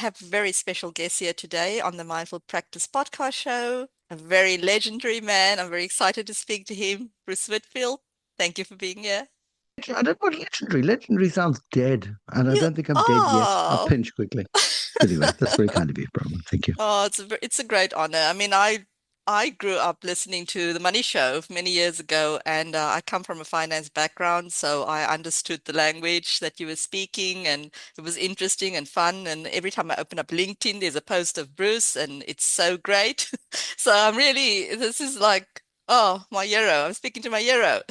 have a very special guest here today on the Mindful Practice podcast show, a very legendary man. I'm very excited to speak to him, Bruce Whitfield. Thank you for being here. I don't want legendary. Legendary sounds dead, and I You don't think I'm dead yet. I'll are. pinch quickly. Anyway, that's very kind of you, Brahman. Thank you. Oh, it's a great honor. I mean, I grew up listening to The Money Show many years ago, and I come from a finance background, so I understood the language that you were speaking, and it was interesting and fun. And every time I open up LinkedIn, there's a post of Bruce, and it's so great. So this is like, oh, my hero. I'm speaking to my hero.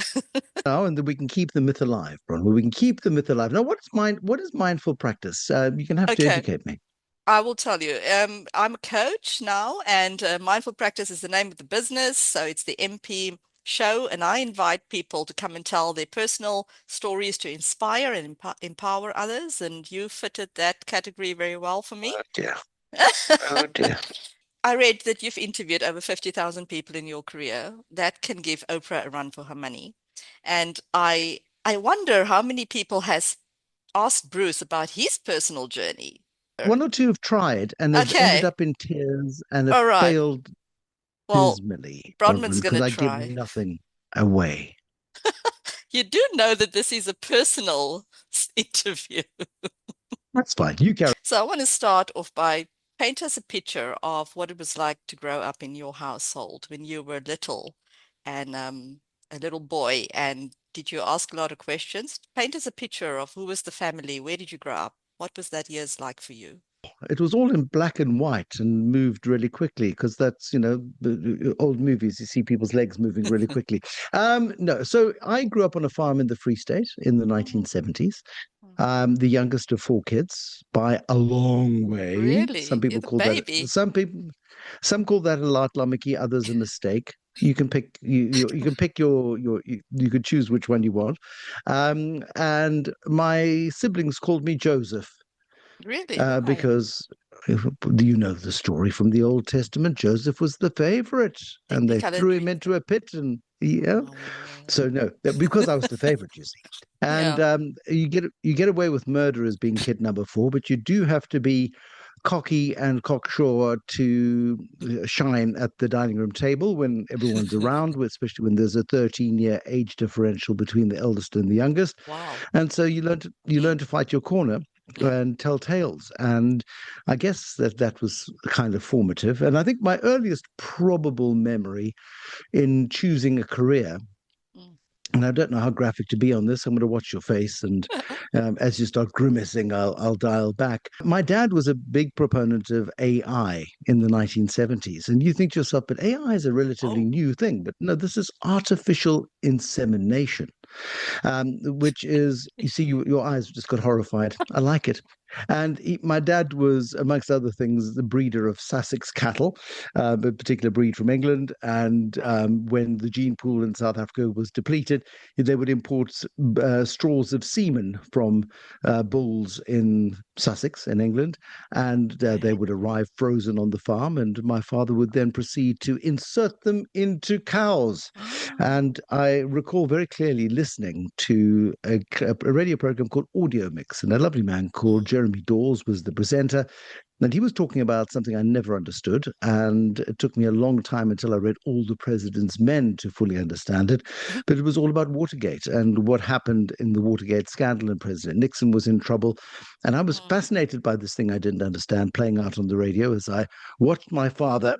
Now, and then we can keep the myth alive, Brahman. We can keep the myth alive. Now, what is mindful practice? You can have to Okay. educate me. I will tell you. I'm a coach now, and Mindful Practice is the name of the business. So it's the MP show, and I invite people to come and tell their personal stories to inspire and empower others. And you fitted that category very well for me. Oh dear. Oh dear. I read that you've interviewed over 50,000 people in your career. That can give Oprah a run for her money. And I wonder how many people has asked Bruce about his personal journey. One or two have tried and have ended Okay. up in tears and have All right. failed Well, dismally, Brodman's Brahman, going because to I give try. nothing away. You do know that this is a personal interview. That's fine. You carry. So I want to start off by paint us a picture of what it was like to grow up in your household when you were little and a little boy. And did you ask a lot of questions? Paint us a picture of who was the family, where did you grow up? What was that years like for you? It was all in black and white and moved really quickly because that's, the old movies, you see people's legs moving really quickly. No, so I grew up on a farm in the Free State in the Oh, 1970s. mhm. The youngest of four kids by a long way. Some Really? You're people the call that, baby. some call that a lot lamiki, others a mistake. You can pick you can pick you could choose which one you want. And my siblings called me Joseph Really? Why? because you know the story from the Old Testament. Joseph was the favorite, and they threw him Technicality. into a pit, and yeah. Oh, So no, because I was the favorite, you see. And yeah. you get away with murder as being kid number four, but you do have to be cocky and cocksure to shine at the dining room table when everyone's around, especially when there's a 13-year age differential between the eldest and the youngest. Wow. And so you learn to fight your corner and tell tales. And I guess that was kind of formative. And I think my earliest probable memory in choosing a career, Mm. and I don't know how graphic to be on this. I'm going to watch your face, and as you start grimacing, I'll dial back. My dad was a big proponent of AI in the 1970s, and you think to yourself, but AI is a relatively Oh, new thing. But no, this is artificial insemination, which is, you see, your eyes just got horrified. I like it. And my dad was, amongst other things, the breeder of Sussex cattle, a particular breed from England. And right. when the gene pool in South Africa was depleted, they would import straws of semen from bulls in Sussex, in England, and they Okay. would arrive frozen on the farm. And my father would then proceed to insert them into cows. Ah, And I recall very clearly listening to a radio program called Audio Mix, and a lovely man called mm, Jeremy Dawes was the presenter. And he was talking about something I never understood. And it took me a long time until I read All the President's Men to fully understand it. But it was all about Watergate and what happened in the Watergate scandal. And President Nixon was in trouble. And I was mm. fascinated by this thing I didn't understand playing out on the radio as I watched my father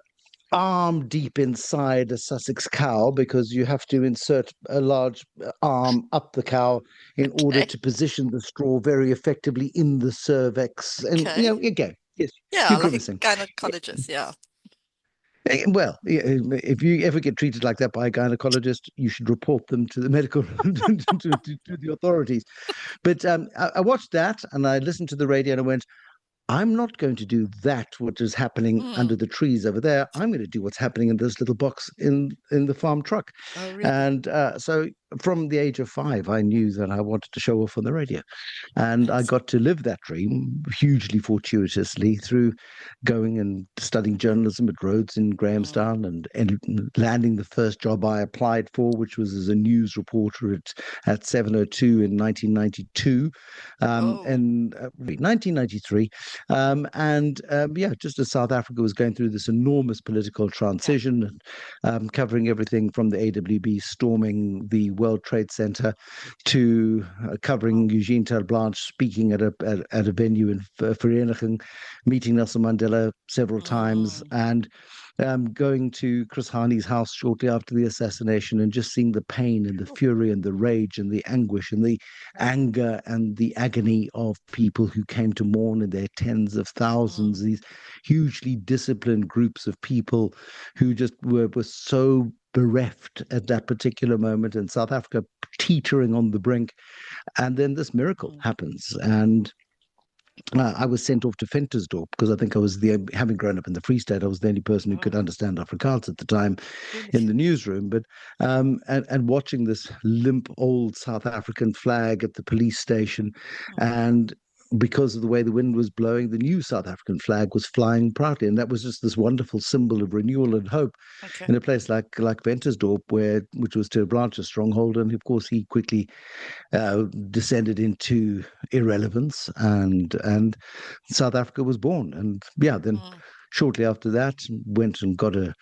arm deep inside a Sussex cow because you have to insert a large arm up the cow in order Okay. to position the straw very effectively in the cervix. And, Okay. again, yes, Yeah, you're like a grimacing. gynecologist. Yeah. Well, if you ever get treated like that by a gynecologist, you should report them to the medical to the authorities. But I watched that and I listened to the radio and I went, I'm not going to do that, what is happening under Mm. the trees over there. I'm going to do what's happening in this little box in the farm truck. Oh, really? And so from the age of 5, I knew that I wanted to show off on the radio. And I Yes. got to live that dream hugely fortuitously through going and studying journalism at Rhodes in Mm. Grahamstown and landing the first job I applied for, which was as a news reporter at 702 in 1992, Oh. and 1993. And yeah, just as South Africa was going through this enormous political Yeah. transition, and covering everything from the AWB storming the World Trade Center to covering Wow. Eugene Blanche speaking at a venue in Vereniging, meeting Nelson Mandela several times, Mm. and going to Chris Hani's house shortly after the assassination and just seeing the pain and the Ooh. fury and the rage and the anguish and the anger and the agony of people who came to mourn in their tens of Mm. thousands, these hugely disciplined groups of people who just were so bereft at that particular moment, and South Africa teetering on the brink. And then this miracle Mm. happens. And I was sent off to Ventersdorp because I think I was having grown up in the Free State, I was the only person who could Oh, understand Afrikaans at the time really? in the newsroom. But and watching this limp old South African flag at the police station, Mm. and because of the way the wind was blowing, the new South African flag was flying proudly, and that was just this wonderful symbol of renewal and hope Okay. in a place like Ventersdorp, which was Ter Blanche's stronghold, and of course he quickly descended into irrelevance, and South Africa was born. And yeah, then Mm. shortly after that, went and got a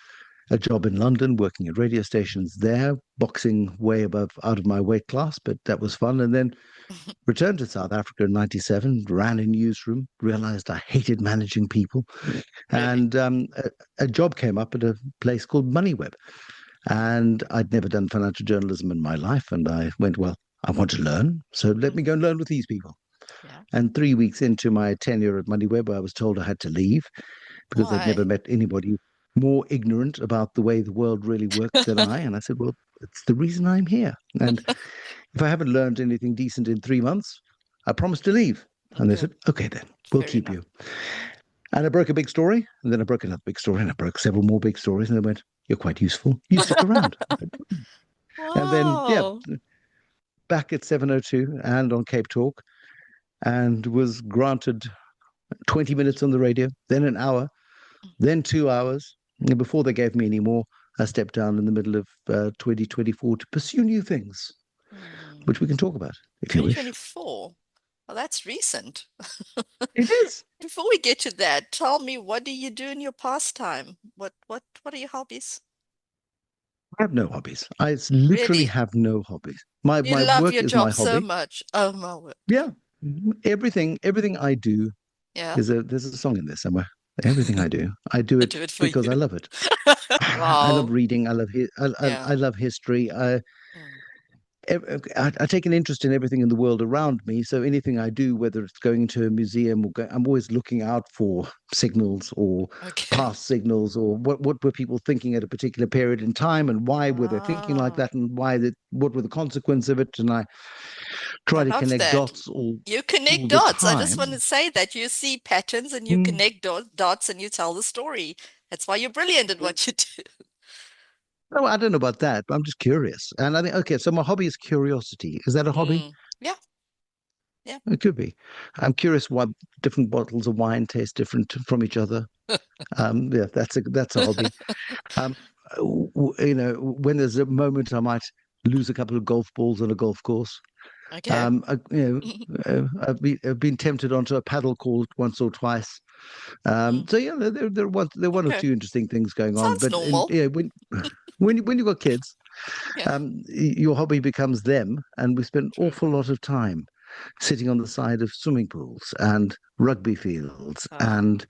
job in London, working at radio stations there, boxing way above out of my weight class, but that was fun. And then returned to South Africa in '97, ran a newsroom, realized I hated managing people, Really? and a job came up at a place called MoneyWeb. Mm. And I'd never done financial journalism in my life. And I went, well, I want to learn. So let me go and Mm. learn with these people. Yeah. And 3 weeks into my tenure at MoneyWeb, I was told I had to leave because I'd never Why? met anybody more ignorant about the way the world really worked than I. And I said, well, it's the reason I'm here. And if I haven't learned anything decent in 3 months, I promise to leave. And they Good. said, okay, then we'll Fair keep enough. you. And I broke a big story, and then I broke another big story, and I broke several more big stories. And they went, you're quite useful. You stick around. And then, yeah, Wow. back at 702 and on Cape Talk, and was granted 20 minutes on the radio, then an hour, then 2 hours. And before they gave me any more, I stepped down in the middle of 2024 to pursue new things, Mm. which we can talk about if you wish. 2024. Well, that's recent. It is. Before we get to that, tell me, what do you do in your pastime? What are your hobbies? I have no hobbies. I literally Really? have no hobbies. My You my love work your is my job so hobby. much. Oh my word. Yeah. Everything I do Yeah. is there's a song in there somewhere. Everything I do I it do it for you. because I love it. I love Wow. reading. I Yeah. love history. Mm. I take an interest in everything in the world around me. So anything I do, whether it's going into a museum I'm always looking out for signals or Okay. past signals, or what were people thinking at a particular period in time, and why were they thinking like Ah, that, and what were the consequences of it. And I I try to love connect that. dots You all connect the dots. I just want to time. say that you see patterns and you Mm. connect dots and you tell the story. That's why you're brilliant at what you do. No, I don't know about that, but I'm just curious. And I think, okay, so my hobby is curiosity. Is that a hobby? Mm. Yeah. Yeah. It could be. I'm curious why different bottles of wine taste different from each other. Yeah, that's a hobby. Um, when there's a moment I might lose a couple of golf balls on a golf course. Okay. I've been tempted onto a paddle court once or twice. Mm. So yeah, there are one or Okay. two interesting things going on. Sounds But in, normal. yeah, when you've got kids, Yeah. your hobby becomes them, and we spend an True. awful lot of time sitting on the side of swimming pools and rugby fields Ah. and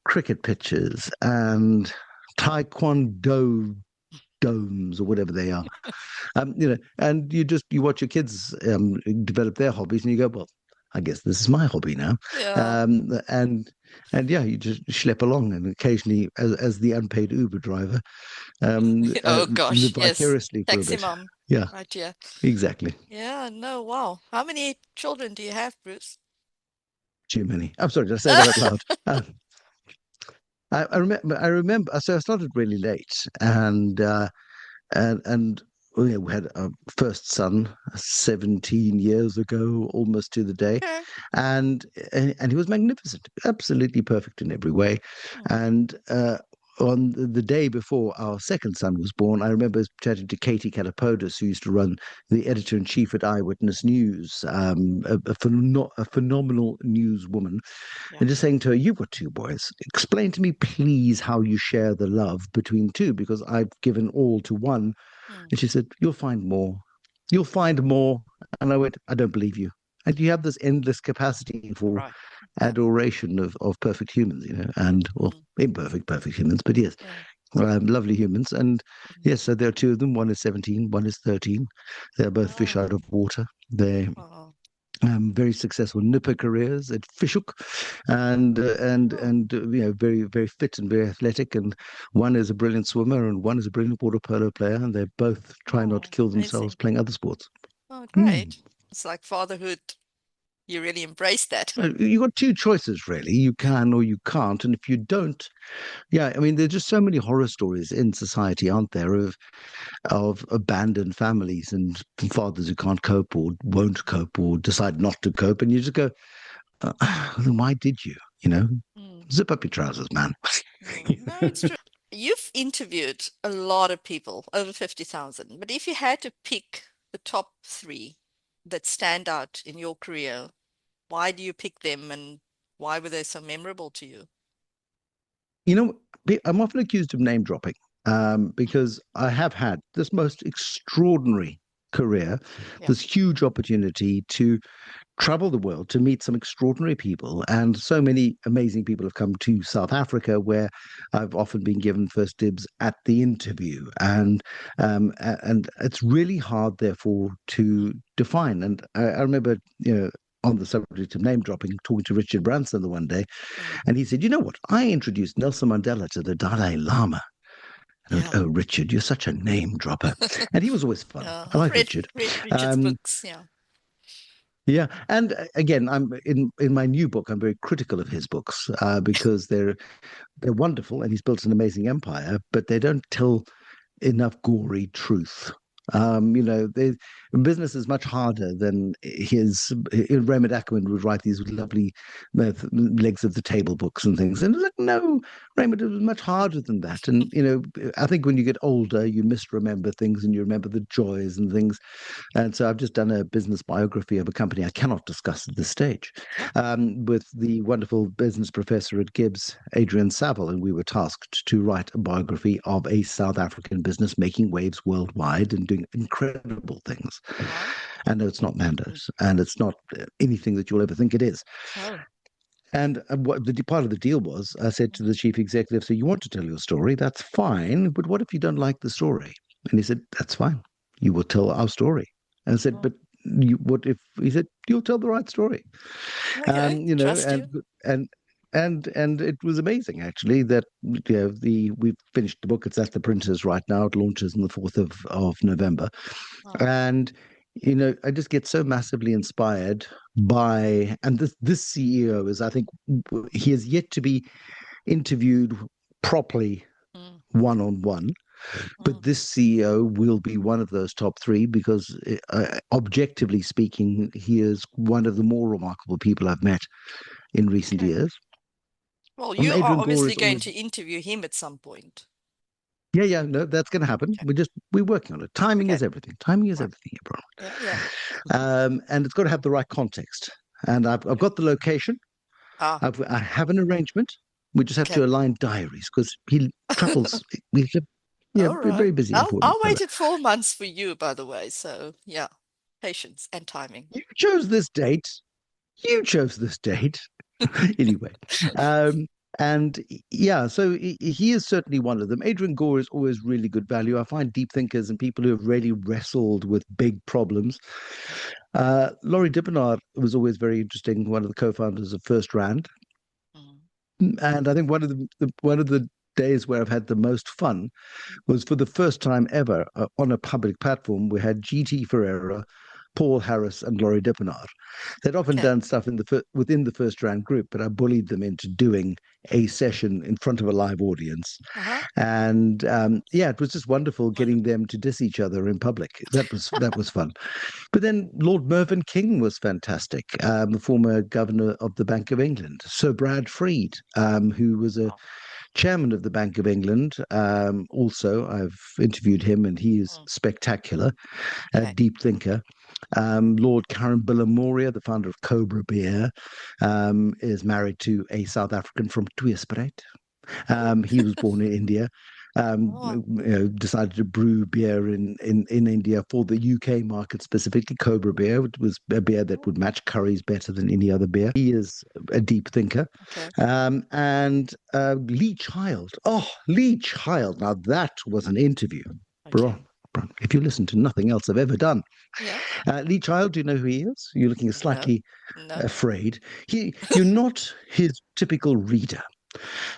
cricket pitches and taekwondo domes or whatever they are. And you watch your kids develop their hobbies, and you go, well, I guess this is my hobby now. Yeah. And yeah, you just schlep along, and occasionally, as the unpaid Uber driver, Oh gosh. live Yes. vicariously for a Taxi bit. mom. Yeah, Right here. exactly. Yeah. No. Wow. How many children do you have, Bruce? Too many. I'm sorry, did I say that out loud? I remember. I remember. So I started really late, and we had a first son 17 years ago, almost to the day, Okay. and and he was magnificent, absolutely perfect in every way. Mm. And on the day before our second son was born, I remember chatting to Katie Kalapodis, who used to run the editor in chief at Eyewitness News, a phenomenal newswoman, Yeah. and just saying to her, "You've got two boys. Explain to me, please, how you share the love between two, because I've given all to one." Mm. And she said, "You'll find more. You'll find more." And I went, "I don't believe you." And you have this endless capacity for Right. Yeah. adoration of perfect humans, and, well, Mm. imperfect, perfect humans, but yes, Yeah. lovely humans. And Mm. yes, so there are two of them. One is 17, one is 13. They're both fish Oh. out of water. They're Oh. very successful nipper careers at Fishhook, Oh. very very fit and very athletic. And one is a brilliant swimmer, and one is a brilliant water polo player. And they both try not to Oh. kill themselves Amazing. playing other sports. Oh, Hmm. great. It's like fatherhood. You really embrace that. You got two choices, really. You can or you can't. And if you don't, yeah, I mean, there's just so many horror stories in society, aren't there, of abandoned families and fathers who can't cope or won't cope or decide not to cope. And you just go, then why did you? Mm. Zip up your trousers, man. Mm. No, it's true. You've interviewed a lot of people, over 50,000, but if you had to pick the top three that stand out in your career, why do you pick them and why were they so memorable to you? You know, I'm often accused of name dropping, because I have had this most extraordinary career, Yeah. this huge opportunity to travel the world to meet some extraordinary people. And so many amazing people have come to South Africa, where I've often been given first dibs at the interview. And it's really hard, therefore, Mm. to define. And I remember, on the subject of name dropping, talking to Richard Branson the one day, Mm. and he said, "You know what? I introduced Nelson Mandela to the Dalai Lama." And I went, Yeah. "Oh, Richard, you're such a name dropper." And he was always fun. Yeah. I I've like read Richard. read Richard's Um, books. Yeah. yeah, and again, I'm in my new book. I'm very critical of his books, because they're wonderful, and he's built an amazing empire, but they don't tell enough gory truth. Yeah. Business is much harder than Raymond Ackerman would write these lovely legs of the table books and things. And like, no, Raymond, it was much harder than that. And, I think when you get older, you misremember things and you remember the joys and things. And so I've just done a business biography of a company I cannot discuss at this stage, Yeah. with the wonderful business professor at Gibbs, Adrian Saville. And we were tasked to write a biography of a South African business making waves worldwide and doing incredible things. Wow. And no, it's not Nando's, and it's not anything that you'll ever think it is. Oh. And what the part of the deal was, I said to the chief executive, "So you want to tell your story? That's fine. But what if you don't like the story?" And he said, "That's fine. You will tell our story." And I said, Oh. "But what if?" He said, "You'll tell the right story." Okay. You know, Trust you. and and it was amazing, actually, that we've finished the book. It's at the printers right now. It launches on the 4th of November. Oh. And I just get so massively inspired by, and this CEO is, I think, he has yet to be interviewed properly Mm. one on one, but Mm. this CEO will be one of those top three, because objectively speaking, he is one of the more remarkable people I've met in recent Okay. years. Well, you are Adrian Gore obviously is going always, to interview him at some point. yeah, yeah, no, that's going to happen. Okay. We're working on it. Timing Okay. is everything. Timing is Right. everything, everyone. Yeah. Yeah. And it's got to have the right context. And I've Okay. got the location. Ah. I have an arrangement. We just have Okay. to align diaries, because he travels. We live, yeah, All right. very busy, I'll important I'll fellow. waited 4 months for you, by the way. So yeah, patience and timing. You chose this date. You chose this date. Anyway, um, and yeah, so he is certainly one of them. Adrian Gore is always really good value. I find deep thinkers and people who have really wrestled with big problems. Laurie Dippenaar was always very interesting, one of the co-founders of First Rand. Mm. And I think one of the days where I've had the most fun was, for the first time ever, on a public platform. We had GT Ferreira, Paul Harris and Laurie Dippenaar. They'd often Okay. done stuff within the first round group, but I bullied them into doing a session in front of a live audience. Uh-huh. And yeah, it was just wonderful getting Wonderful. them to diss each other in public. That was fun. But then Lord Mervyn King was fantastic, the former governor of the Bank of England. Sir Brad Freed, who was a Oh, chairman of the Bank of England. Also, I've interviewed him, and he is mm, spectacular, a okay. deep thinker. Lord Karen Moria, the founder of Cobra Beer, is married to a South African from Tweespruit. Oh, He was born in India. oh, Decided to brew beer in India for the UK market, specifically Cobra beer, which was a beer that oh, would match curries better than any other beer. He is a deep thinker. okay. And Lee Child. Oh, Lee Child. Now that was an interview. Okay. Bro, if you listen to nothing else I've ever done. Yeah. Lee Child, do you know who he is? You're looking No. slightly No. afraid. You're not his typical reader.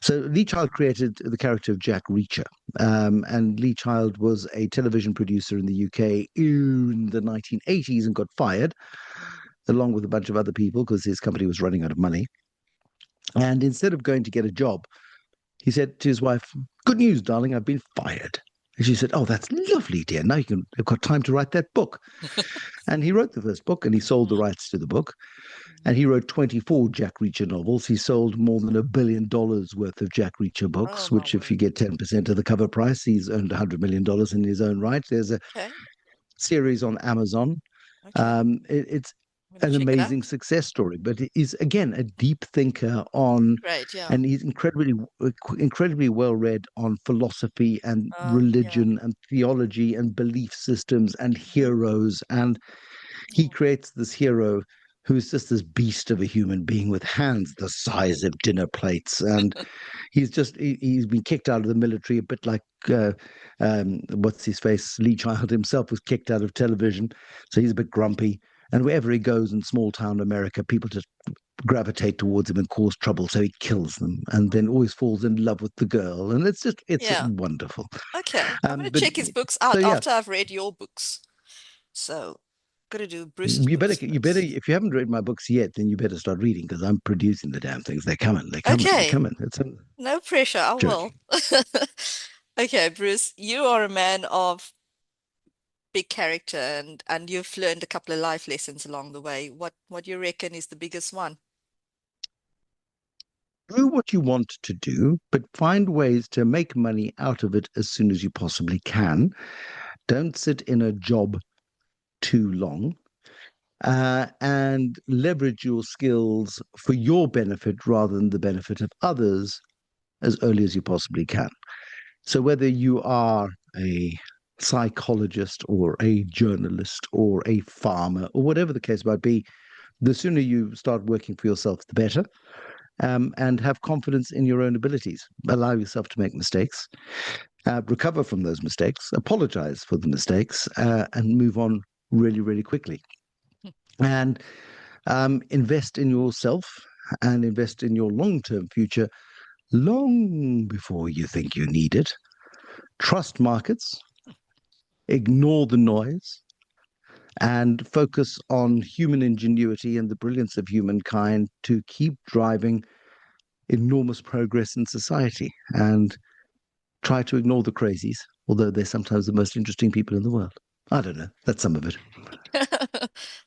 So Lee Child created the character of Jack Reacher, and Lee Child was a television producer in the UK in the 1980s and got fired, along with a bunch of other people because his company was running out of money. And instead of going to get a job, he said to his wife, "Good news, darling, I've been fired." And she said, "Oh, that's lovely, dear. Now you've got time to write that book." And he wrote the first book and he sold the Mm, rights to the book. And mhm. he wrote 24 Jack Reacher novels. He sold more than $1 billion worth of Jack Reacher Oh, books, my which, if you word. get 10% of the cover price, he's earned $100 million in his own right. There's a Okay. series on Amazon. Okay. It's I'm gonna an check it amazing out. success story, but he's, again, a deep thinker on, Great. Yeah. and he's incredibly well read on philosophy and Yeah. religion and theology and belief systems and Hmm. heroes. And he Oh, creates this hero who's just this beast of a human being with hands the size of dinner plates. And he's been kicked out of the military, a bit like what's his face, Lee Child himself was kicked out of television, so he's a bit grumpy. And wherever he goes in small town America, people just gravitate towards him and cause trouble, so he kills them, and then always falls in love with the girl, and it's yeah. wonderful. Okay. I'm gonna But check his books so out yeah, after I've read your books. So, gotta do Bruce's you better books you better first. if you haven't read my books yet, then you better start reading because I'm producing the damn things. They're coming, they're coming, they're Okay. coming. It's a No pressure. I will. joking. Okay, Bruce, you are a man of big character and you've learned a couple of life lessons along the way. What do you reckon is the biggest one? Do what you want to do, but find ways to make money out of it as soon as you possibly can. Don't sit in a job too long, and leverage your skills for your benefit rather than the benefit of others as early as you possibly can. So, whether you are a psychologist or a journalist or a farmer or whatever the case might be, the sooner you start working for yourself, the better. And have confidence in your own abilities. Allow yourself to make mistakes, recover from those mistakes, apologize for the mistakes, and move on really, really quickly. And invest in yourself and invest in your long term future long before you think you need it. Trust markets, ignore the noise, and focus on human ingenuity and the brilliance of humankind to keep driving enormous progress in society. And try to ignore the crazies, although they're sometimes the most interesting people in the world. I don't know. That's some of it.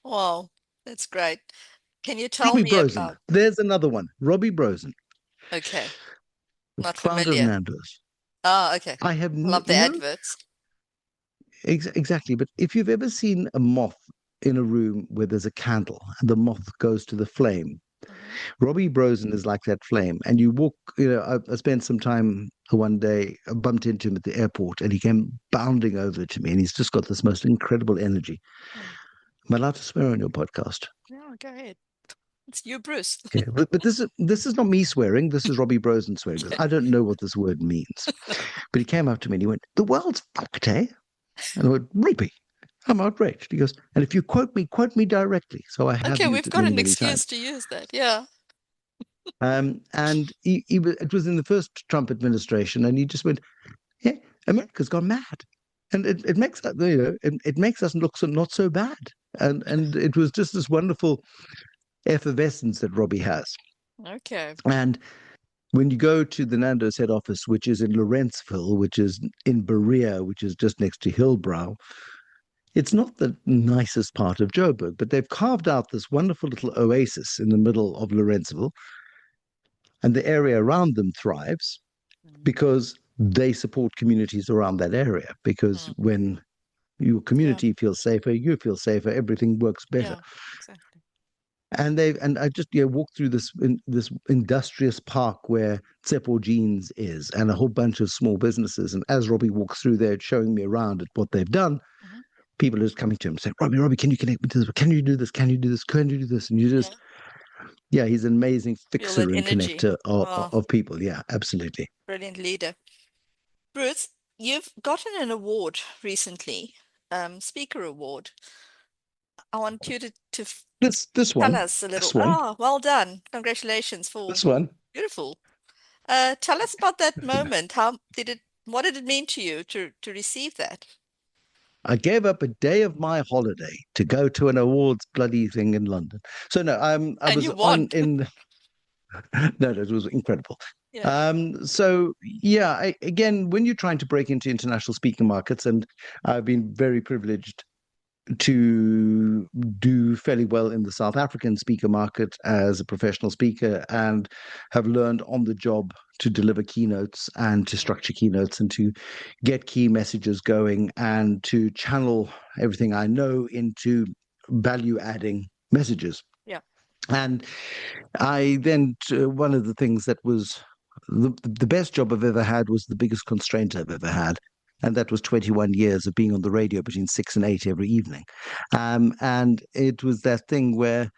Wow, that's great. Can you tell Robbie me Brosen. about, There's another one. Robbie Brosen, okay, the not founder of familiar. Nando's. Ah, okay. I have, I love the adverts. exactly. But if you've ever seen a moth in a room where there's a candle and the moth goes to the flame, Hmm. Robbie Brosen is like that flame. And you walk, I spent some time one day, I bumped into him at the airport and he came bounding over to me and he's just got this most incredible energy. Hmm. Am I allowed to swear on your podcast? Yeah, go ahead. It's you, Bruce. Okay, but this is not me swearing. This is Robbie Brosen swearing because I don't know what this word means. But he came up to me and he went, "The world's fucked, eh?" And I went, "Robbie, I'm outraged." He goes, "And if you quote me directly." So I have Okay, used we've it got many, an many excuse times. to use that. Yeah. And it was in the first Trump administration, and he just went, "Yeah, America's gone mad." And it makes it makes us look not so bad. And it was just this wonderful effervescence that Robbie has. Okay. And when you go to the Nando's head office, which is in Lawrenceville, which is in Berea, which is just next to Hillbrow, it's not the nicest part of Joburg, but they've carved out this wonderful little oasis in the middle of Lawrenceville, and the area around them thrives Mm. because they support communities around that area. Because Mm. when your Yeah. community feels safer, you feel safer, everything works better. Yeah. Exactly. And I just walked through this industrious park where Tsepo Jeans is, and a whole bunch of small businesses. And as Robbie walks through there, showing me around at what they've done, Hmm. people are just coming to him saying, Robbie, can you connect me to this? Can you do this? Can you do this? Can you do this? And you Yeah. just, yeah, he's an amazing Feel that fixer and energy. connector Oh, of people. Yeah, absolutely. brilliant leader. Bruce, you've gotten an award recently, speaker award. I want you to This tell one, us a little. this one, Ah, well done. Congratulations for this one. beautiful. Tell us about that moment. What did it mean to you to receive that? I gave up a day of my holiday to go to an awards bloody thing in London. So no, I And was you on won. in no, it was incredible. Yeah. So yeah, again, when you're trying to break into international speaking markets, and I've been very privileged to do fairly well in the South African speaker market as a professional speaker, and have learned on the job to deliver keynotes and to Mm. structure keynotes and to get key messages going and to channel everything I know into value adding messages. Yeah. And I then, one of the things that was the best job I've ever had was the biggest constraint I've ever had. And that was 21 years of being on the radio between 6 and 8 every evening. And it was that thing where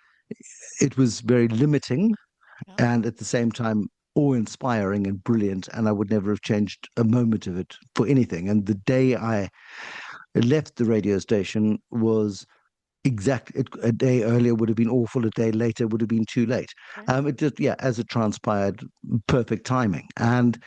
it was very limiting Yeah. and at the same time awe inspiring and brilliant. And I would never have changed a moment of it for anything. And the day I left the radio station was exactly a day earlier would have been awful, a day later would have been too late. Okay. It just, yeah, as it transpired, perfect timing. And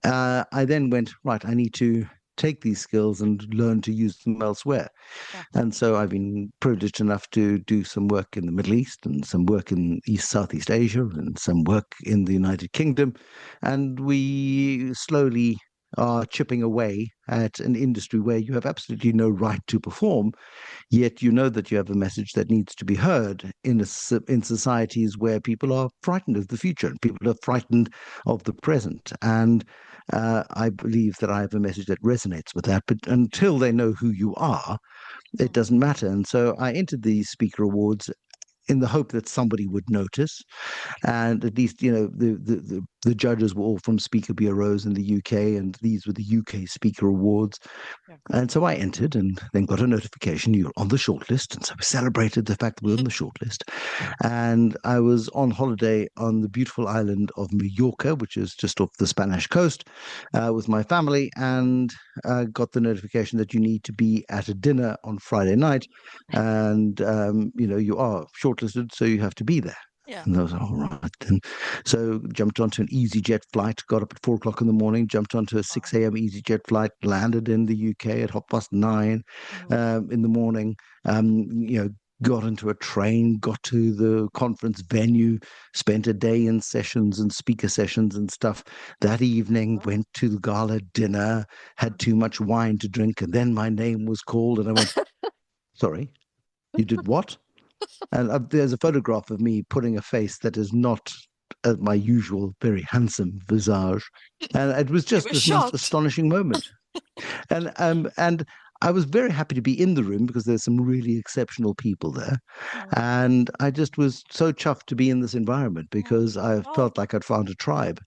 I then went, right, I need to take these skills and learn to use them elsewhere. Yeah. And so I've been privileged enough to do some work in the Middle East and some work in Southeast Asia and some work in the United Kingdom. And we slowly are chipping away at an industry where you have absolutely no right to perform, yet you know that you have a message that needs to be heard in societies where people are frightened of the future and people are frightened of the present. And I believe that I have a message that resonates with that. But until they know who you are, it Mm. doesn't matter. And so I entered these speaker awards in the hope that somebody would notice, and at least the judges were all from speaker bureaus in the UK, and these were the UK Speaker Awards. Yeah. And so I entered and then got a notification you're on the shortlist. And so we celebrated the fact that we were on the shortlist. And I was on holiday on the beautiful island of Mallorca, which is just off the Spanish coast, with my family, and got the notification that you need to be at a dinner on Friday night. And, you are shortlisted, so you have to be there. Yeah. And I was like, all right. And so jumped onto an EasyJet flight, got up at 4 o'clock in the morning, jumped onto a Wow. 6 a.m. EasyJet flight, landed in the UK at 9:30 Mm. in the morning. Got into a train, got to the conference venue, spent a day in sessions and speaker sessions and stuff. That evening, Oh. went to the gala dinner, had too much wine to drink, and then my name was called, and I went, sorry, you did what? And there's a photograph of me putting a face that is not my usual very handsome visage. And it was You just were this most shocked. astonishing moment. And I was very happy to be in the room because there's some really exceptional people there. Mm. And I just was so chuffed to be in this environment Mm. because I Well, felt like I'd found a tribe.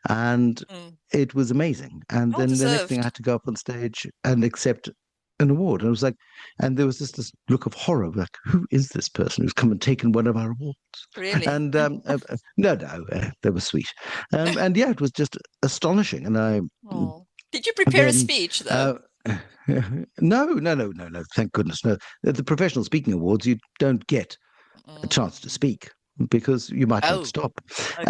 And mm. it was amazing. And Well then the next thing I deserved. had to go up on stage and accept an award. And I was like, and there was just this look of horror, like, who is this person who's come and taken one of our awards? Really. And no, they were sweet. And yeah, it was just astonishing. And I Oh. Did you prepare a then, speech though? uh, no, thank goodness, no. At the professional speaking awards, you don't get a Mm. chance to speak because you might not Oh, stop. okay.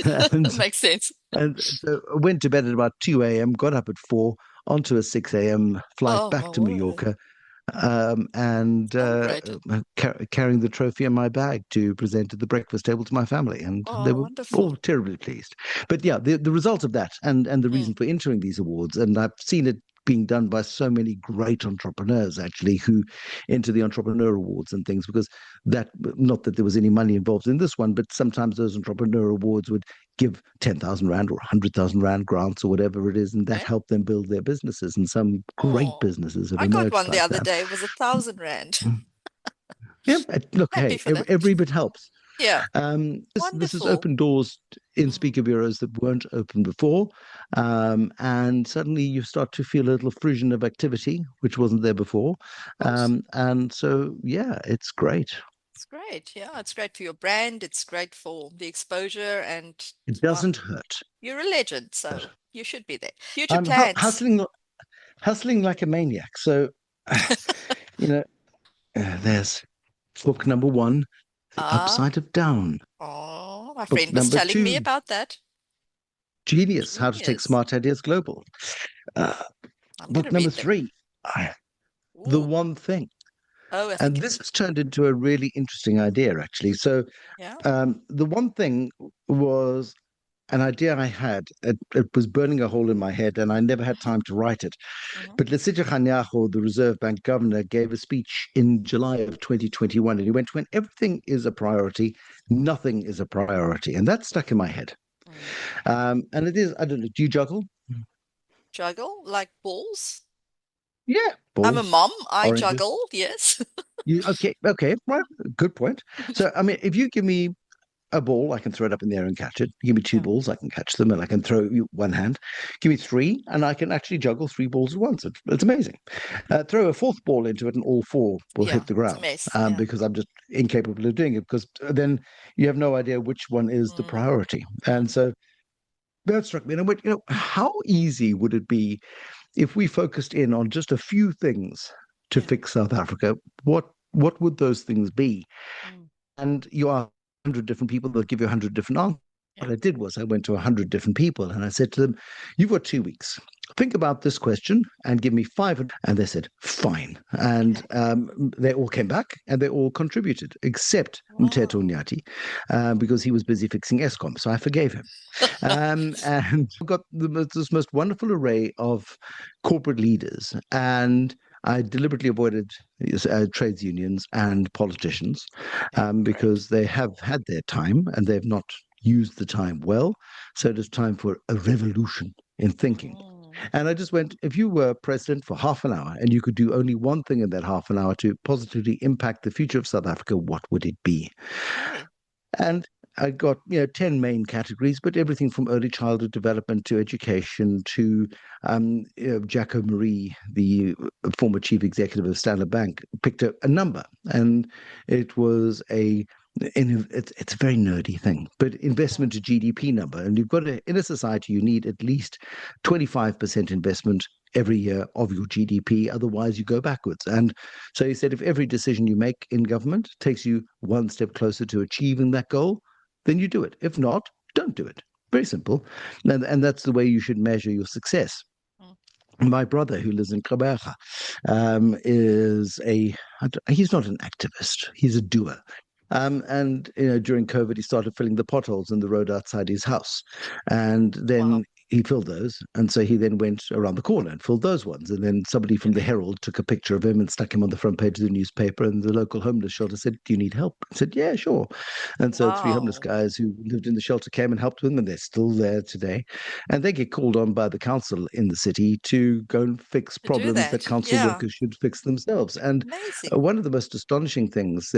Uh, and, Makes sense. and so I went to bed at about 2 a.m., got up at 4, onto a 6 a.m. flight Oh back my to word. Mallorca, and Celebrated. carrying the trophy in my bag to present at the breakfast table to my family, and they Oh, were all wonderful. terribly pleased. But yeah, the result of that, and the reason Mm. for entering these awards, and I've seen it being done by so many great entrepreneurs actually who enter the entrepreneur awards and things, because that, not that there was any money involved in this one, but sometimes those entrepreneur awards would give 10,000 rand or 100,000 rand grants or whatever it is, and that Okay. helped them build their businesses, and some great Oh, businesses have I got emerged one the like other that. day. It was 1,000 rand. Mm. Yeah, look, Happy hey, for that. every bit helps. Yeah. This has Wonderful. opened doors in Mm. speaker bureaus that weren't open before, and suddenly you start to feel a little frisson of activity, which wasn't there before, Of course. and so yeah, it's great. It's great. Yeah, it's great for your brand. It's great for the exposure. And It well, doesn't hurt. you're a legend, But so you should be there. Future I'm plans. hustling like a maniac. So, you know, there's book number one, The Ah, Upside of Down. oh, my Book friend was number telling me two, about that. Genius: How to Take Genius. Smart Ideas Global. Uh, I'm going Book to number read them. three, The Ooh. One Thing. Oh, I And think, this has turned into a really interesting idea, actually. So, yeah. the one thing was an idea I had. It was burning a hole in my head, and I never had Hmm. time to write it. Hmm. But Lesotho Kganyago, the Reserve Bank governor, gave a speech in July of 2021, and he went, "When everything is a priority, nothing is a priority." And that stuck in my head. Mm. And it is, I don't know, do you juggle? Juggle like balls. Yeah. I'm a Balls, mom. I oranges. juggle, yes. Okay, right. Good point. So, I mean, if you give me a ball, I can throw it up in the air and catch it. Give me two Mm. balls, I can catch them, and I can throw you one hand. Give me three, and I can actually juggle three balls at once. It's amazing. Throw a fourth ball into it, and all four will hit Yeah, the it's a ground, mess. Yeah. because I'm just incapable of doing it. Because then you have no idea which one is the Mm. priority. And Mm. so that struck me. And I went, how easy would it be if we focused in on just a few things to Yeah. fix South Africa? What would those things be? Mm. And you ask 100 different people, they'll give you 100 different answers. Yeah. What I did was I went to 100 different people and I said to them, "You've got 2 weeks. Think about this question and give me five." And they said, "Fine." And Okay. they all came back and they all contributed, except Mteto Wow. Nyati, because he was busy fixing ESCOM. So I forgave him. And got this most wonderful array of corporate leaders. And I deliberately avoided trades unions and politicians, Okay, great. because they have had their time and they've not used the time well. So it is time for a revolution in thinking. Mm. And I just went, if you were president for half an hour and you could do only one thing in that half an hour to positively impact the future of South Africa, what would it be? Okay. And I got, 10 main categories, but everything from early childhood development to education to Jacko Marie, the former chief executive of Standard Bank, picked a number. And it was it's a very nerdy thing, but Mm. investment to GDP number. And you've got to, in a society, you need at least 25% investment every year of your GDP. Otherwise, you go backwards. And so he said, if every decision you make in government takes you one step closer to achieving that goal, then you do it. If not, don't do it. Very simple. And that's the way you should measure your success. Mm. My brother, who lives in Gqeberha, is he's not an activist, he's a doer. And during COVID, he started filling the potholes in the road outside his house, and then Wow. he filled those. And so he then went around the corner and filled those ones. And then somebody from the Really? Herald took a picture of him and stuck him on the front page of the newspaper. And the local homeless shelter said, "Do you need help?" I said, "Yeah, sure." And so three homeless Wow. guys who lived in the shelter came and helped them, and they're still there today. And they get called on by the council in the city to go and fix To do problems that that. council Yeah. workers should fix themselves. And Amazing. one of the most astonishing things,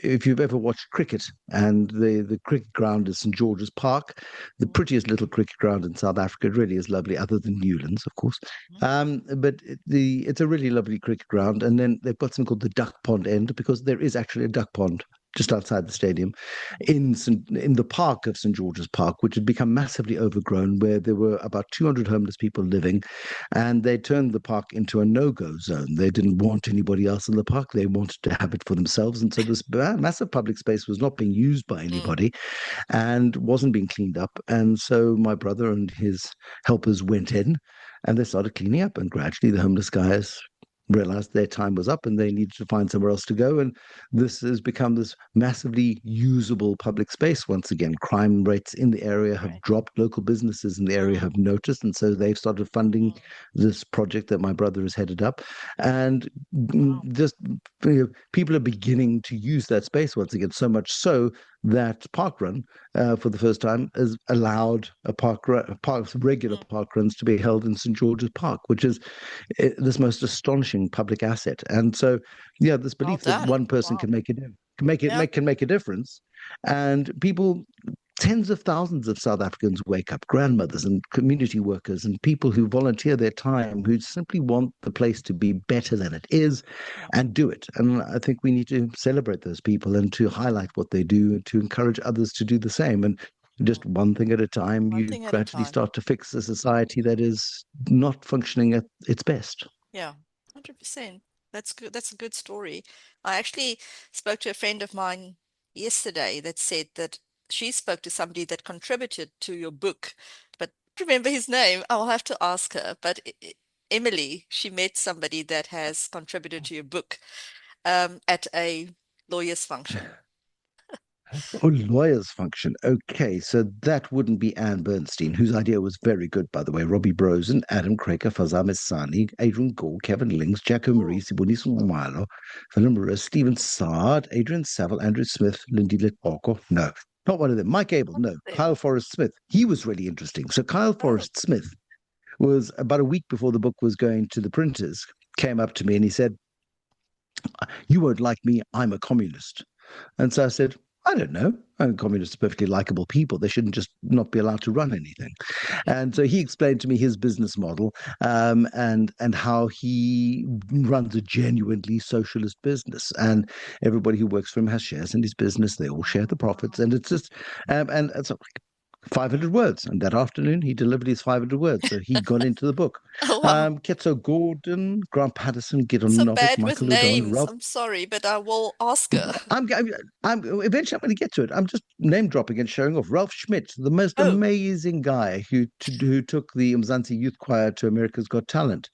if you've ever watched cricket, and the cricket ground is St George's Park, the Mm. prettiest little cricket ground in South Africa. It really is lovely, other than Newlands, of course. Mm. But it's a really lovely cricket ground. And then they've got something called the Duck Pond End, because there is actually a duck pond just outside the stadium, Mhm. in the park of St George's Park, which had become massively overgrown, where there were about 200 homeless people living, and they turned the park into a no-go zone. They didn't want anybody else in the park; they wanted to have it for themselves, and so this massive public space was not being used by Mm. anybody and wasn't being cleaned up. And so my brother and his helpers went in, and they started cleaning up, and gradually the homeless guys realized their time was up and they needed to find somewhere else to go. And this has become this massively usable public space once again. Crime rates in the area have Right. dropped, local businesses in the area Mm, have noticed, and so they've started funding mm. this project that my brother has headed up. And Wow. just people are beginning to use that space once again, so much so that Parkrun, for the first time, has allowed regular Mm. park runs to be held in St George's Park, which is this most astonishing public asset. And so, yeah, this Well belief that done. one person Wow. can Yeah. can make a difference, and people. Tens of thousands of South Africans wake up, grandmothers and community workers and people who volunteer their time, who simply want the place to be better than it is Yeah. and do it. And I think we need to celebrate those people and to highlight what they do and to encourage others to do the same. And just Mm. one thing at a time, One you thing at a gradually time. start to fix a society that is not functioning at its best. Yeah. 100%. That's good. That's a good story. I actually spoke to a friend of mine yesterday that said that she spoke to somebody that contributed to your book, but I don't remember his name. I'll have to ask her. But Emily, she met somebody that has contributed to your book at a lawyer's function. Oh, lawyers function. Okay, so that wouldn't be Anne Bernstein, whose idea was very good, by the way. Robbie Brosen, Adam Craker, Fazam Essani, Adrian Gore, Kevin Links, Jacko Marie, Oh, Sibuni Sumalo, Philip Morris, Stephen Sard, Adrian Saville, Andrew Smith, Lindy Litwalker. No, not one of them. Mike Abel, not no. them. Kyle Forrest Smith. He was really interesting. So Kyle Oh, Forrest Smith was about a week before the book was going to the printers, came up to me and he said, "You won't like me. I'm a communist." And so I said, "I don't know. I mean, communists are perfectly likable people. They shouldn't just not be allowed to run anything." And so he explained to me his business model, and how he runs a genuinely socialist business. And everybody who works for him has shares in his business. They all share the profits. And it's just, and it's 500 words. And that afternoon, he delivered his 500 words. So he got into the book. oh wow. Ketso Gordon, Grant Patterson, So Gideon Novick, bad with Michael Udon, names. Ralph. I'm sorry, but I will ask her. I'm, I'm eventually I'm going to get to it. I'm just name dropping and showing off. Ralph Schmidt, the most Oh. amazing guy who took the Mzansi Youth Choir to America's Got Talent.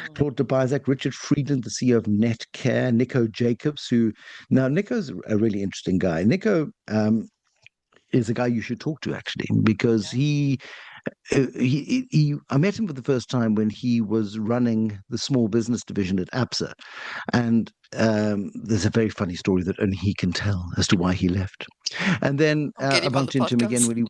Mm, Claude de Bizak, Richard Friedland, the CEO of Netcare, Nico Jacobs, who now Nico's a really interesting guy. Nico is a guy you should talk to actually because yeah. I met him for the first time when he was running the small business division at ABSA, and there's a very funny story that only he can tell as to why he left. And then I'll get I him on the bumped into him again podcast.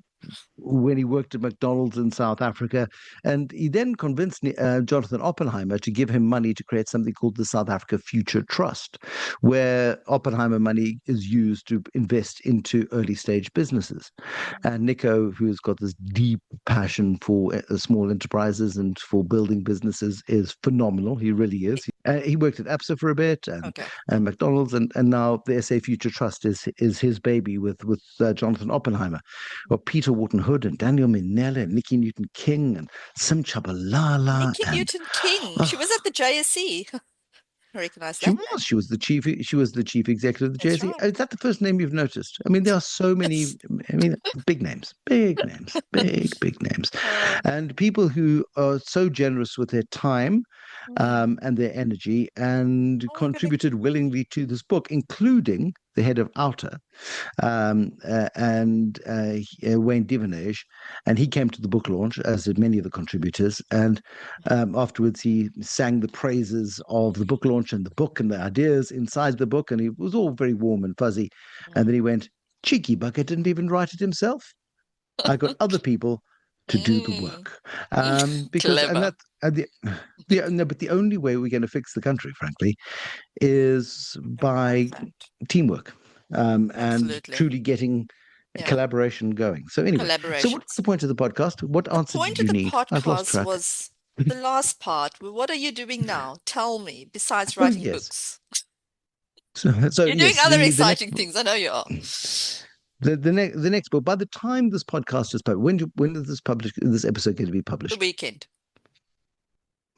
when he worked at McDonald's in South Africa, and he then convinced Jonathan Oppenheimer to give him money to create something called the South Africa Future Trust, where Oppenheimer money is used to invest into early stage businesses. And Nico, who's got this deep passion for small enterprises and for building businesses, is phenomenal. He really is. He worked at ABSA for a bit Okay. and McDonald's, and now the SA Future Trust is his baby with Jonathan Oppenheimer. Well, Peter Wharton Hood and Daniel Minella and Nikki Newton King and Sim Chabalala Nikki and Newton King. She oh, was at the JSE. I recognize she that was name. she was the chief executive of the That's JSE. right. Is that the first name you've noticed? I mean, there are so many. Yes. I mean, big names, big names, Oh, and people who are so generous with their time mm. and their energy and Oh, I'm gonna. contributed willingly to this book, including the head of Outer, and Wayne Divenage, and he came to the book launch, as did many of the contributors. And afterwards, he sang the praises of the book launch and the book and the ideas inside the book, and he was all very warm and fuzzy. And then Mm. he went, "Cheeky bucket didn't even write it himself. I got other people to do the Mm. work." Mm. Because and Clever. that the no, but the only way we're going to fix the country, frankly, is I love by that. teamwork, and Absolutely. truly getting Yeah. collaboration going. So anyway, so what's Collaborations. the point of the podcast? What The answer point did of you the need? I've lost podcast track. was the last part. Well, what are you doing now? Tell me, besides Oh writing yes. books. So You're doing yes, other the next exciting things. I know you are. the next book. By the time this podcast is published, when is this episode going to be The published? weekend.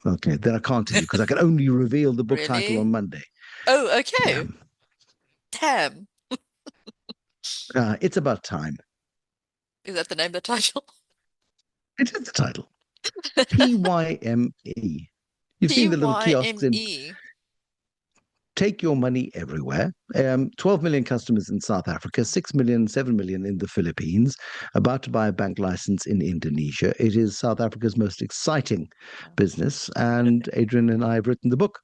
Okay, then I can't tell you because I can only reveal the book title on Really? Monday. Oh, Yeah, okay. Damn. it's about time. Is that the name of the title? It is the title. PYME. You've seen the little kiosks in Pyme. take your money everywhere. 12 million customers in South Africa, 6 million, 7 million in the Philippines, about to buy a bank license in Indonesia. It is South Africa's most exciting business. And Adrian and I have written the book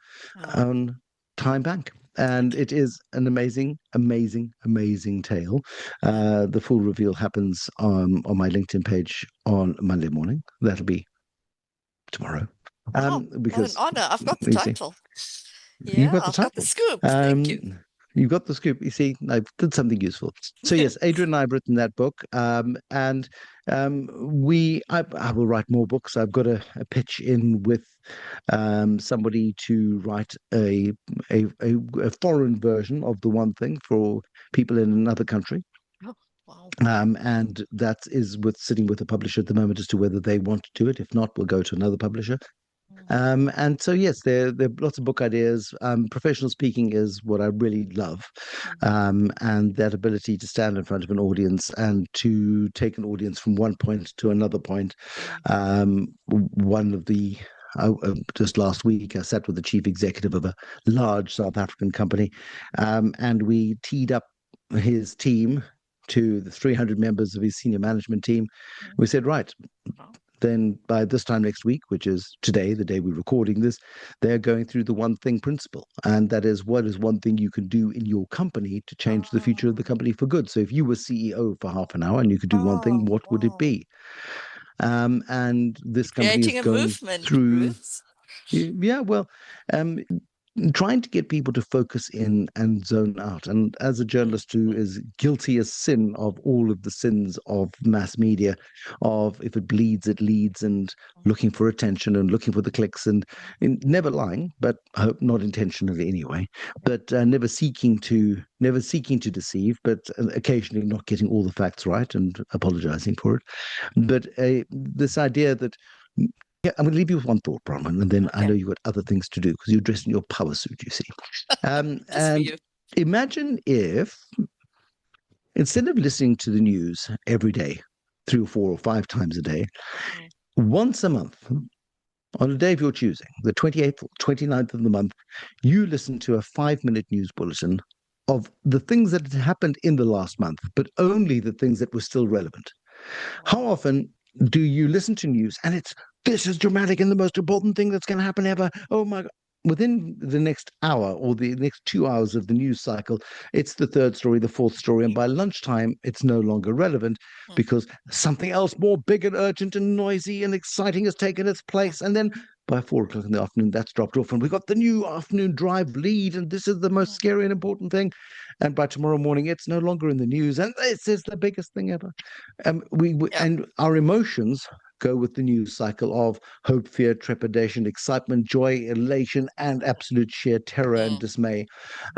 on Time Bank. And Okay. it is an amazing, amazing, amazing tale. The full reveal happens on my LinkedIn page on Monday morning. That'll be tomorrow. Wow, what an Because honor. I've got the you see, title. you've Yeah, got the I've got the title. scoop. Thank you. Um, you've got the scoop. You see, I did something useful. So yes, Adrian and I have written that book, and I will write more books. I've got a pitch in with somebody to write a foreign version of the one thing for people in another country. Oh, wow. And that is with sitting with a publisher at the moment as to whether they want to do it. If not, we'll go to another publisher. And so, yes, there are lots of book ideas. Professional speaking is what I really love. And that ability to stand in front of an audience and to take an audience from one point to another point. One of the Just last week, I sat with the chief executive of a large South African company, and we teed up his team to the 300 members of his senior management team. We said, right, Wow. then by this time next week, which is today, the day we're recording this, they're going through the one thing principle. And that is, what is one thing you can do in your company to change the future of the Oh, company for good? So if you were CEO for half an hour and you could do one thing, oh, what would it wow. be? And You're this company is creating a going movement, through, Bruce. yeah, well, um, trying to get people to focus in and zone out. And as a Mm, journalist who mm, is guilty as sin of all of the sins of mass media, of if it bleeds, it leads, and mm, looking for attention and looking for the clicks, and never lying, but I hope not intentionally anyway, but never seeking to deceive, but occasionally not getting all the facts right and apologizing for it. But this idea that yeah, I'm going to leave you with one thought, Brahman, and then I okay, know you've got other things to do because you're dressed in your power suit, you see. just for And you. imagine if instead of listening to the news every day, 3 or 4 or 5 times a day, Mm, once a month, on a day of your choosing, the 28th or 29th of the month, you listen to a 5 minute news bulletin of the things that had happened in the last month, but only the things that were still relevant. How wow. often do you listen to news and it's this is dramatic and the most important thing that's going to happen ever? Oh my God. Within the next hour or the next 2 hours of the news cycle, it's the third story, the fourth story. And by lunchtime, it's no longer relevant Mm, because something else more big and urgent and noisy and exciting has taken its yeah, place. And then by 4 o'clock in the afternoon, that's dropped off. And we've got the new afternoon drive lead. And this is the most mm, scary and important thing. And by tomorrow morning, it's no longer in the news. And this is the biggest thing ever. We yeah. and our emotions go with the news cycle of hope, fear, trepidation, excitement, joy, elation, and absolute sheer terror and Mm. dismay.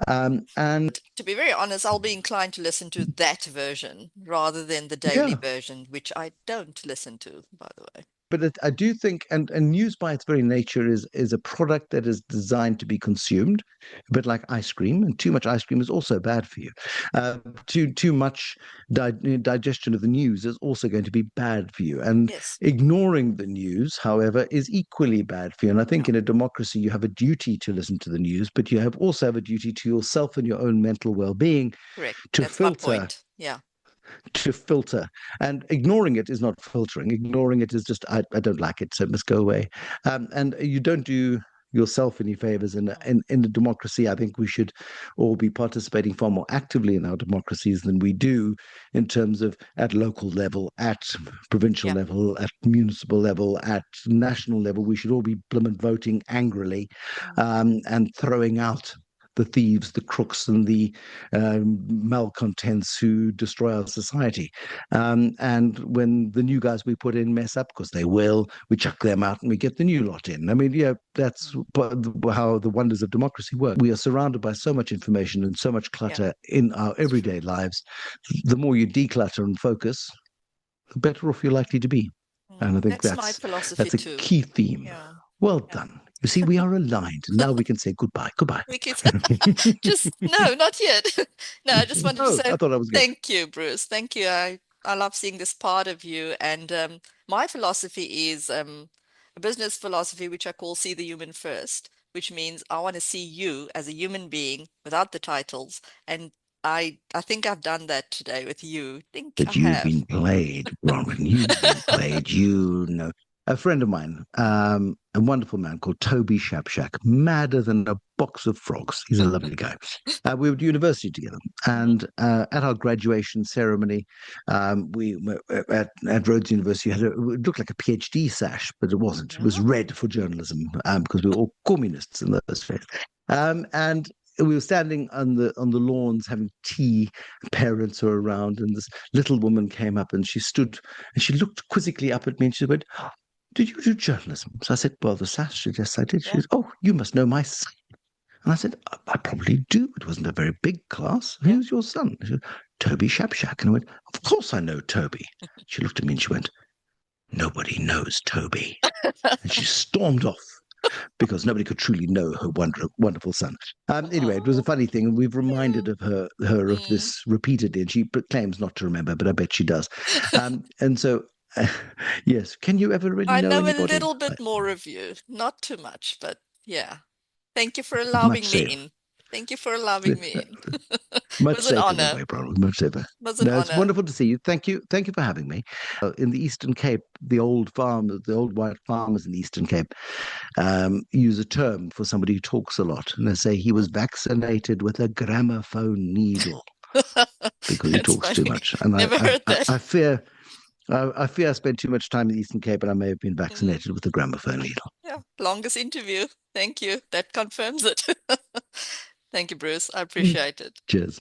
And To be very honest, I'll be inclined to listen to that version rather than the daily yeah, version, which I don't listen to, by the way. but I do think, and news by its very nature is a product that is designed to be consumed, a bit like ice cream, and too much ice cream is also bad for you. Too much digestion of the news is also going to be bad for you, and Yes. ignoring the news, however, is equally bad for you. And I think Yeah, in a democracy, you have a duty to listen to the news, but you have also have a duty to yourself and your own mental well-being correct. to That's my filter point. Yeah. to filter. And ignoring it is not filtering. Ignoring it is just, I don't like it, so it must go away. And you don't do yourself any favors. Mm, In the democracy, I think we should all be participating far more actively in our democracies than we do in terms of at local level, at provincial yeah. level, at municipal level, at national level. We should all be voting angrily Mm, and throwing out the thieves, the crooks, and the malcontents who destroy our society. And when the new guys we put in mess up, because they will, we chuck them out and we get the new lot in. I mean, yeah, that's mm, how the wonders of democracy work. We are surrounded by so much information and so much yeah, clutter in our that's true. everyday lives. The more you declutter and focus, the better off you're likely to be. And I think That's my philosophy that's a too. key theme. Yeah. Well Yeah. done. You see, we are aligned. Now we can say goodbye. Goodbye. We could just no, not yet. No, I just wanted to Oh, say I thought I was good. thank you, Bruce. Thank you. I love seeing this part of you. And my philosophy is a business philosophy, which I call see the human first. which means I want to see you as a human being without the titles. And I think I've done that today with you. I think I That you've have. been played, Bronwyn. You've been played. You know. A friend of mine, a wonderful man called Toby Shabshak, madder than a box of frogs. He's a lovely guy. We were at university together, Hmm. and at our graduation ceremony, we were at Rhodes University had it looked like a PhD sash, but it wasn't. It was Yeah. red for journalism because we were all communists in those days. And we were standing on the lawns having tea. Parents were around, and this little woman came up and she stood and she looked quizzically up at me and she went, "Did you do journalism?" So I said, "Well, the sash." Yes, I did. She Yeah. goes, "Oh, you must know my son." And I said, "I probably do. It wasn't a very big class. Yeah. Who's your son?" She said, "Toby Shabshak." And I went, "Of course I know Toby." She looked at me and she went, "Nobody knows Toby." And she stormed off because nobody could truly know her wonderful son. Anyway, it was a Oh, funny thing, and we've yeah. reminded of her of Mm. this repeatedly, and she claims not to remember, but I bet she does. And so, yes, can you ever really I know know a anybody? little bit more of you. Not too much, but yeah. Thank you for Much allowing me safer, in. Thank you for allowing me in. It much was an safer that honor. way, probably much safer. It was an No, it's honor. wonderful to see you. Thank you for having me. In the Eastern Cape, the old white farmers in the Eastern Cape, use a term for somebody who talks a lot, and they say he was vaccinated with a gramophone needle because he It's talks too funny. much. And Never heard that. I fear I fear I spent too much time in the Eastern Cape, and I may have been Mm. vaccinated with a gramophone needle. Yeah, longest interview. Thank you. That confirms it. Thank you, Bruce. I Mm. appreciate it. Cheers.